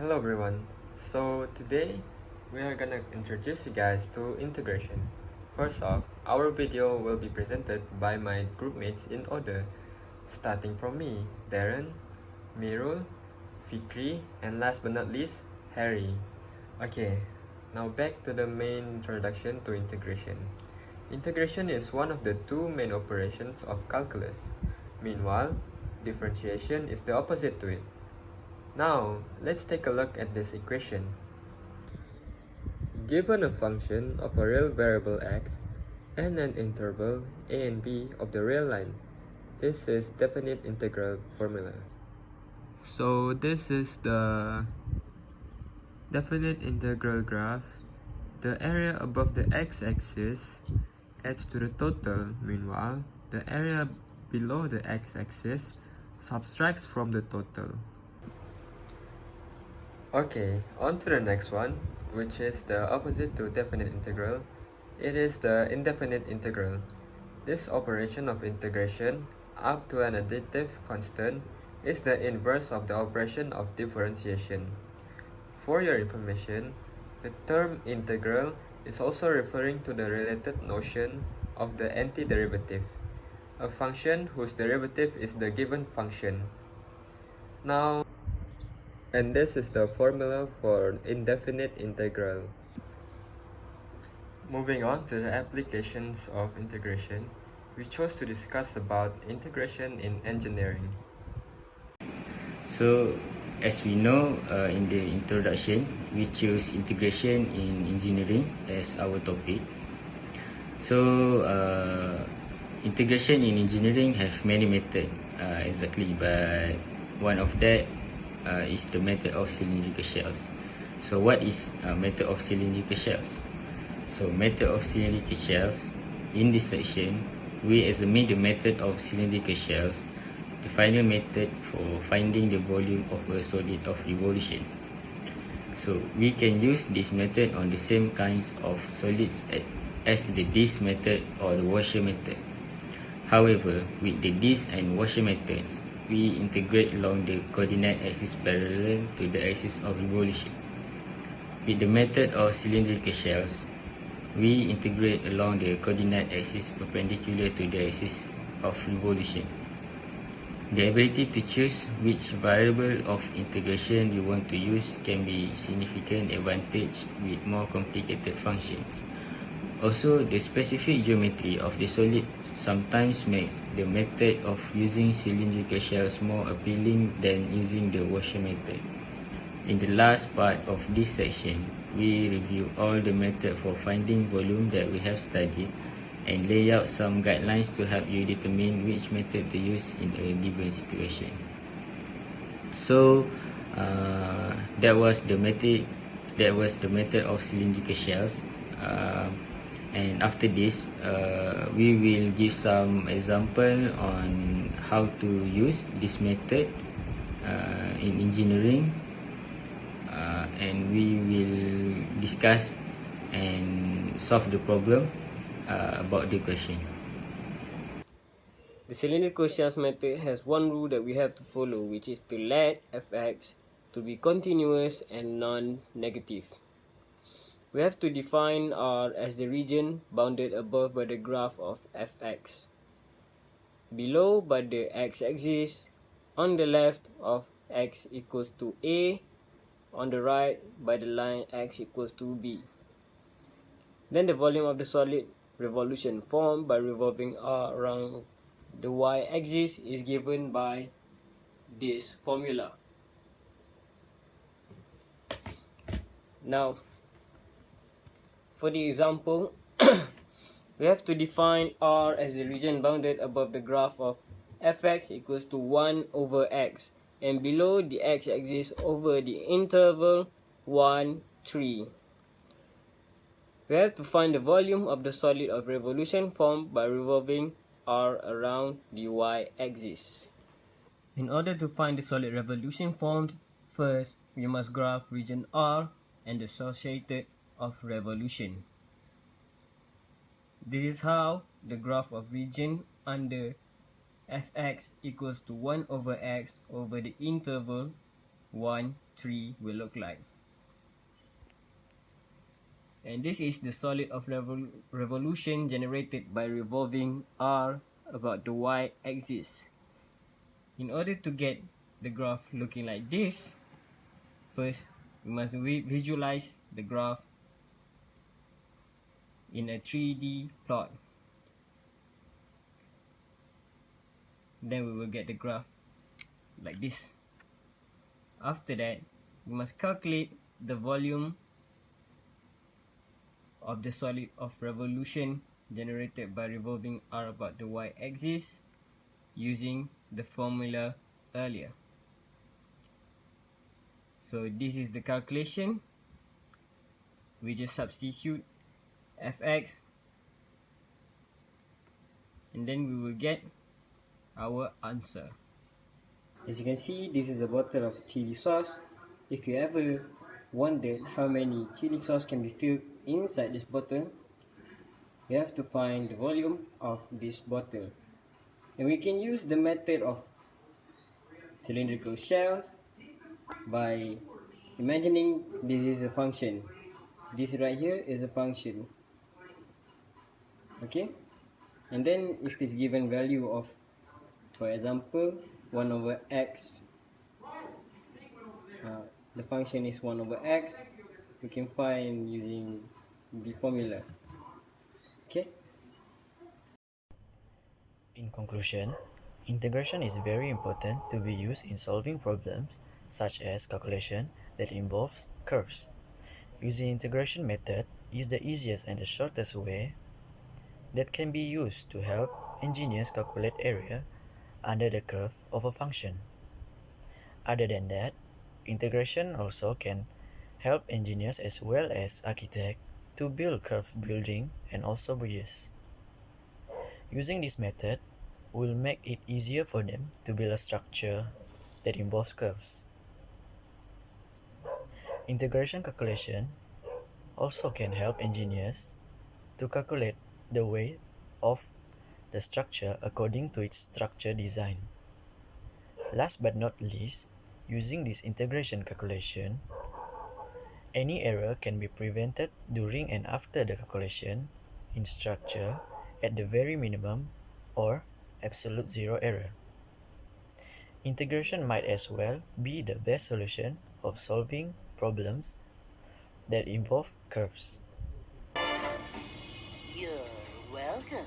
Hello everyone. So today we are gonna introduce you guys to integration. First off, our video will be presented by my groupmates in order, starting from me, Darren, Mirul, Fikri, and last but not least, Harry. Okay, now back to the main introduction to integration. Integration is one of the two main operations of calculus. Meanwhile, differentiation is the opposite to it. Now, let's take a look at this equation. Given a function of a real variable x and an interval a and b of the real line, this is definite integral formula. So this is the definite integral graph. The area above the x-axis adds to the total. Meanwhile, the area below the x-axis subtracts from the total. Okay, on to the next one, which is the opposite to definite integral. It is the indefinite integral. This operation of integration up to an additive constant is the inverse of the operation of differentiation. For your information, the term integral is also referring to the related notion of the antiderivative, a function whose derivative is the given function. Now, and this is the formula for indefinite integral. Moving on to the applications of integration, we chose to discuss about integration in engineering. So, as we know in the introduction, we choose integration in engineering as our topic. So, integration in engineering has many methods exactly, but one of that is the method of cylindrical shells. So, what is method of cylindrical shells? So, method of cylindrical shells, in this section, we examine the method of cylindrical shells, the final method for finding the volume of a solid of revolution. So we can use this method on the same kinds of solids as the disk method or the washer method. However, with the disk and washer methods, we integrate along the coordinate axis parallel to the axis of revolution. With the method of cylindrical shells, we integrate along the coordinate axis perpendicular to the axis of revolution. The ability to choose which variable of integration you want to use can be a significant advantage with more complicated functions. Also, the specific geometry of the solid sometimes makes the method of using cylindrical shells more appealing than using the washer method. In the last part of this section, we review all the methods for finding volume that we have studied and lay out some guidelines to help you determine which method to use in a given situation. So that was the method of cylindrical shells, and after this we will give some example on how to use this method in engineering, and we will discuss and solve the problem about the question. The cylindrical shells method has one rule that we have to follow, which is to let fx to be continuous and non-negative. We have to define R as the region bounded above by the graph of fx, below by the x-axis, on the left of x equals to a, on the right by the line x equals to b. Then the volume of the solid revolution formed by revolving R around the y-axis is given by this formula. Now, for the example, we have to define R as the region bounded above the graph of fx equals to 1 over x and below the x-axis over the interval 1, 3. We have to find the volume of the solid of revolution formed by revolving R around the y-axis. In order to find the solid revolution formed, first we must graph region R and the associated of revolution. This is how the graph of region under fx equals to 1 over x over the interval 1, tree will look like. And this is the solid of revolution generated by revolving R about the y-axis. In order to get the graph looking like this, first we must visualize the graph in a 3D plot. Then we will get the graph like this. After that, we must calculate the volume of the solid of revolution generated by revolving R about the y-axis using the formula earlier. So this is the calculation. We just substitute fx and then we will get our answer. As you can see, this is a bottle of chili sauce. If you ever wondered how many chili sauce can be filled inside this bottle, we have to find the volume of this bottle. And we can use the method of cylindrical shells by imagining this is a function. This right here is a function. Okay? And then if it's given value of, for example, 1 over x, the function is 1 over x, we can find using the formula. Okay? In conclusion, integration is very important to be used in solving problems such as calculation that involves curves. Using integration method is the easiest and the shortest way that can be used to help engineers calculate area under the curve of a function. Other than that, integration also can help engineers as well as architects to build curved building and also bridges. Using this method will make it easier for them to build a structure that involves curves. Integration calculation also can help engineers to calculate the weight of the structure according to its structure design. Last but not least, using this integration calculation, any error can be prevented during and after the calculation in structure at the very minimum or absolute zero error. Integration might as well be the best solution of solving problems that involve curves. You're welcome.